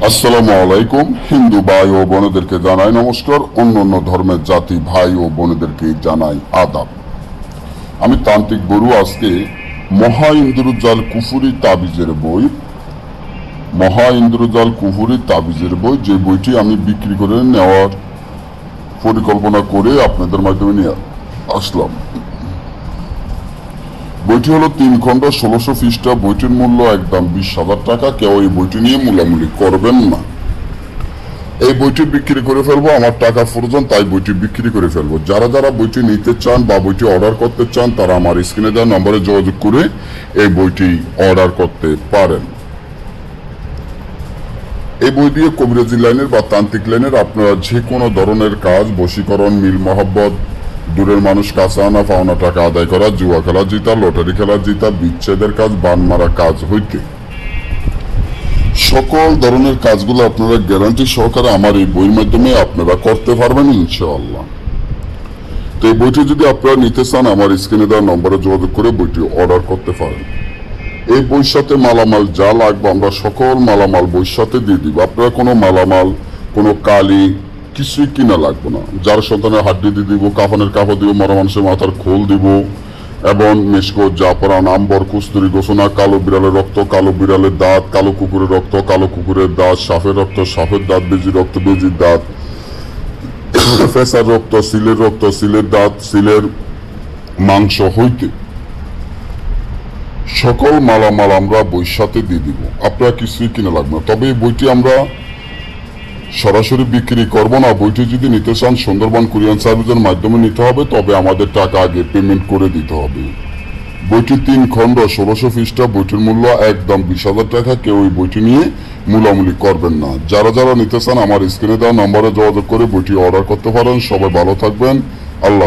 আসসালামু আলাইকুম। হিন্দু ভাই ও বোনেদেরকে জানাই নমস্কার, অন্যান্য ধর্মের জাতি ভাই ও বোনেদেরকে জানাই আদাব। আমি তান্ত্রিক বড়ু আজকে মহা ইন্দ্রজাল কুফুরি তাবিজের বই, মহা ইন্দ্রজাল কুফুরি তাবিজের বই, যে বইটি আমি বিক্রি করে নেওয়ার পরিকল্পনা করে আপনাদের মাধ্যমে নিয়ে আসলাম। বইটি হলো 3 খণ্ড 1600 পৃষ্ঠা। বইটির মূল্য একদম 20,000 টাকা। কেউ এই বইটি নিয়ে মূলামূলি করবেন না। এই বইটি বিক্রি করে ফেলবো, আমার টাকা প্রয়োজন তাই বইটি বিক্রি করে ফেলবো। যারা যারা বইটি নিতে চান বা বইটি অর্ডার করতে চান তারা আমার স্ক্রিনে দেওয়া নম্বরে যোগাযোগ করে এই বইটি অর্ডার করতে পারেন। এই বই দিয়ে কবিরাজি লাইনের বা তান্ত্রিক লাইনের আপনারা যে কোনো ধরনের কাজ, বশীকরণ, মিল মহব্বত, দূরের মানুষ কাছে আনা, পাওনা টাকা আদায় করা, জুয়া খেলা জিতা, লটারি খেলা জিতা, বিচ্ছেদের কাজ, বান মারা কাজ হইতে সকল ধরনের কাজগুলো আপনারা গ্যারান্টি সহকারে আমার এই বইয়ের মাধ্যমে আপনারা করতে পারবেন ইনশাআল্লাহ। তো এই বইটি যদি আপনারা নিতে চান আমার স্ক্রিনে দেওয়া নম্বরে যোগাযোগ করে বইটি অর্ডার করতে পারেন। এই বইয়ের সাথে মালামাল যা লাগবে আমরা সকল মালামাল বইয়ের সাথে দিয়ে দিব। আপনারা কোনো মালামাল, কোনো কালি কিছুই কিনা লাগবে না। যার সন্তানের হাড্ডি দিয়ে দিব, কাফনের কাপড় দিব, মরা মানুষের মাথার খোল দিব এবং মেশকো, জাফরান, আম্বর, কুস্তুরি, গোসনা, কালো বিড়ালের রক্ত, কালো বিড়ালের দাঁত, কালো কুকুরের রক্ত, কালো কুকুরের দাঁত, সাপের রক্ত, সাপের দাঁত, বেজির রক্ত, বেজির দাঁত, ফেসার রক্ত, সিলের রক্ত, সিলের দাঁত, সিলের মাংস হইতে সকল মালামাল আমরা বইয়ের সাথে দিয়ে দিব। আপনারা কিছুই কিনা লাগবে না। তবে এই বইটি আমরা সরাসরি বিক্রি করব না। বইটি যদি নিতে চান সুন্দরবন কুরিয়ার সার্ভিসের মাধ্যমে নিতে হবে, তবে আমাদের টাকা আগে পেমেন্ট করে দিতে হবে। বইটি 3 খণ্ড 1600 পৃষ্ঠা। বইটির মূল্য একদম 20,000 টাকা। কেউ এই বইটি নিয়ে মূলামূলি করবেন না। যারা যারা নিতে চান আমার স্ক্রিনে দেওয়া নম্বরে যোগাযোগ করে বইটি অর্ডার করতে পারেন। সবাই ভালো থাকবেন। আল্লাহ।